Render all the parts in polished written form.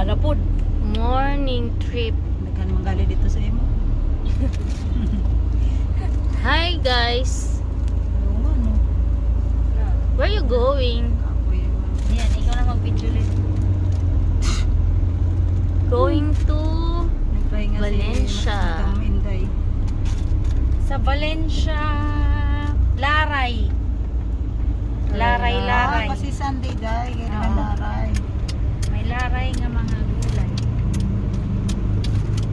Lalapod. Morning trip. Nagkan manggali dito sa imo. Hi guys. Oo nga, no? Where you going? Ako yun. Yan, ikaw na mag-video ulit. Going to Nagpahinga Valencia. si Madam Inday. Sa Valencia, Laray. Laray. Ah, kasi Sunday day. Kaya naman laray. May laray nga mga gulay.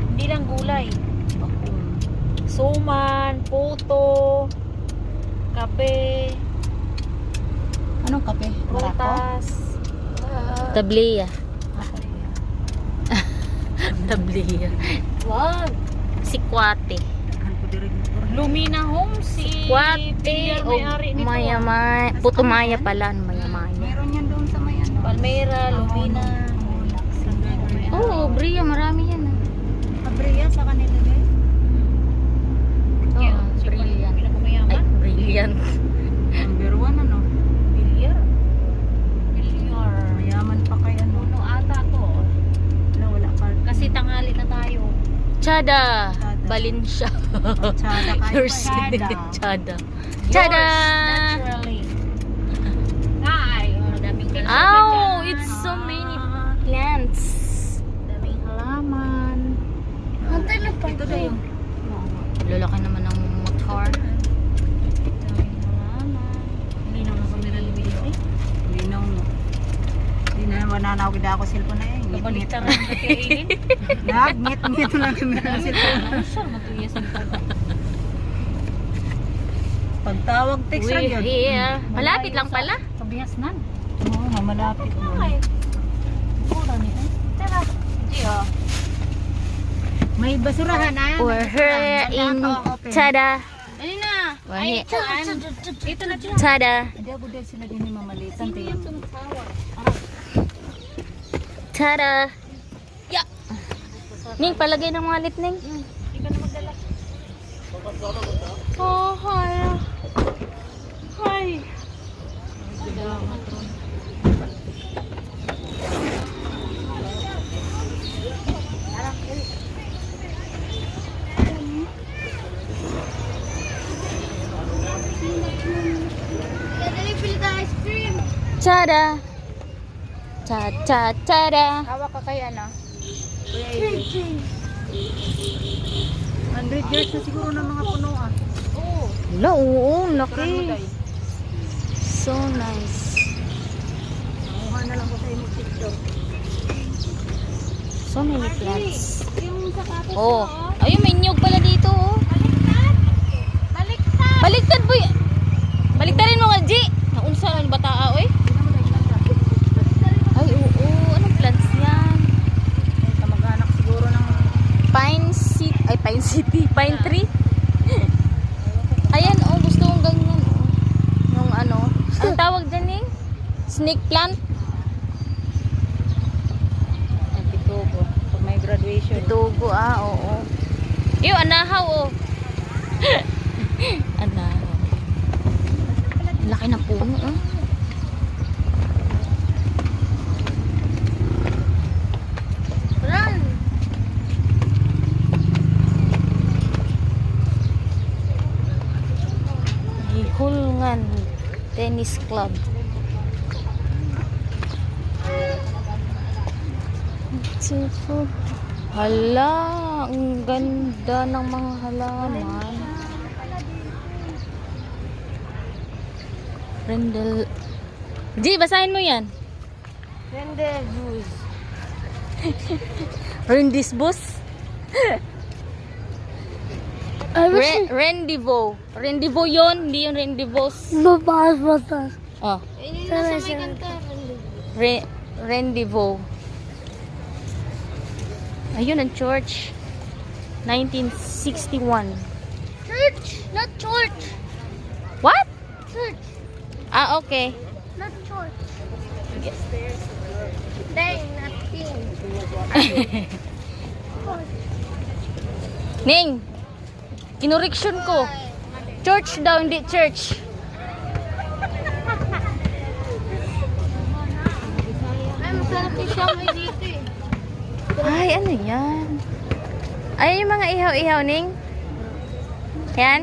Hindi lang gulay. Bakul. Suman, puto, kape, Anong kape? Barako? prutas. Tablia. Tablia. Wag. Si Kwate. Daghan ko diri motor. Lumina Homes. Si Kwate Pilar o may-ari nito. Maya-maya. Putumaya pala. Maya-maya. Meron yan doon sa may ano. Palmera, Lumina. Oo, Bria. Marami yan. Abriya sa kanila din. Oo, brilliant. Ay, Pinakamayaman. brilliant. Number 1 ano? Bilyar. Bilyar. Mayaman pa kaya ano. Puno ata to. Wala pa. Kasi tanghali na tayo. Chada. Valencia. Tsada kayo You're pa. sitting Chada. in Chada. Yours, Chada. naturally. Ay, madaming Oh, it's so many plants. Daming halaman. Hantay na Ito na yung Lalaki naman ng motor. Daming halaman. Hindi na naman nila lumili. linaw no. Hindi na mananawag ako cellphone na eh. Kabaliktad rin na kainin. Nag-ngit-ngit lang kami ng cellphone. Ano siya? Matuya sa pagkakas. Pagtawag text lang We're yun. here. Malapit lang pala. Kabihas nan. Oo, nga, malapit. Ay. Mura nito. Tara. Hindi ah. May basurahan na. We're here in Chada. Ano na? We're Ay, here. ito na siya. Chada. Hindi ako din sila din yung mamalitan. Sino yung sumasawa? Chada. Yeah. Ning, palagay ng wallet, Ning. Hindi ka na magdala. Oh, hi. Hi. Chada. Cha cha chada. Hawak ka kay ano? 100 years na siguro ng mga punuan. Oo. Wala, oo, Ano laki. day? So nice. Nakuha na lang ko sa imong TikTok. So many plants. Yung sapatos Oh, ayun, may nyug pala dito, oh. Baliktad! Baliktad! Baliktad, boy. Baliktarin mo nga, G. Naunsa lang bata, oy. Ay, oo, anong plants yan? Ay, kamag-anak siguro ng Pine City, ay Pine City, Pine Tree. Ayan, oh, gusto kong ganyan, oh. Yung ano, ang tawag dyan, eh? Snake plant. ay, pitubo. Pag may graduation. Itugo, ah, oo. Yung anahaw, oh. Anahaw. Laki ng puno, oh. Run! Gihulngan Tennis Club. Beautiful. Hala, ang ganda ng mga halaman. Rendel. G, basahin mo yan. Rendezvous. Rendezvous. Rendezvous. Rendezvous yun, hindi yung rendezvous. Batas. Oh, Yun yung nasa may kanta. rendezvous. Ayun ang church. 1961. Church, not church. What? Church, Ah, okay. not church. Dang, nothing. Ning, kinureksyon ko. Church daw, hindi church. Ay, masarap yung siya may dito eh. Ay, ano yan? Ayan yung mga ihaw-ihaw, Ning. Yan?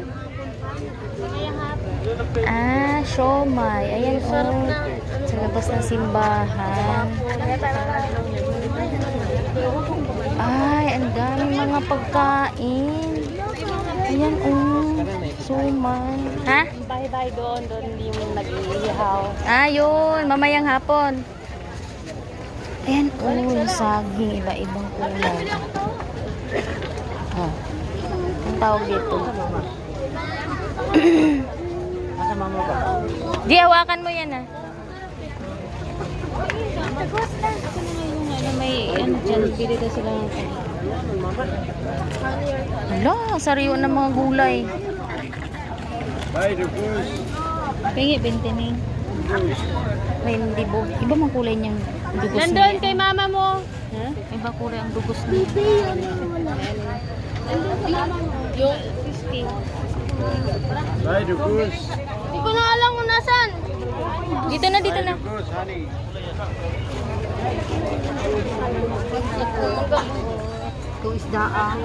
Ah, siomay. Ayan, oh. Sa labas ng simbahan. Ay, ang dami mga pagkain. Ayan, oh. Siomay. Ha? Bye-bye doon hindi mo nag-iihaw. Ah, yun. Mamayang hapon. Ayan, oh. Yung saging. Iba-ibang kulay. Oh. Ang tawag dito. Masama mo ba? Di, hawakan mo yan, ah. May ano dyan, pili na sila ng Hala, sariwa ng mga gulay. Pingi, bintining. May hindi bo. Iba mga kulay niyang dugos Nandun niya. kay mama mo. Iba kulay ang dugos niya. Yung 50. Hindi ko na alam kung nasan. Dito na, dito na. Kung isdaan.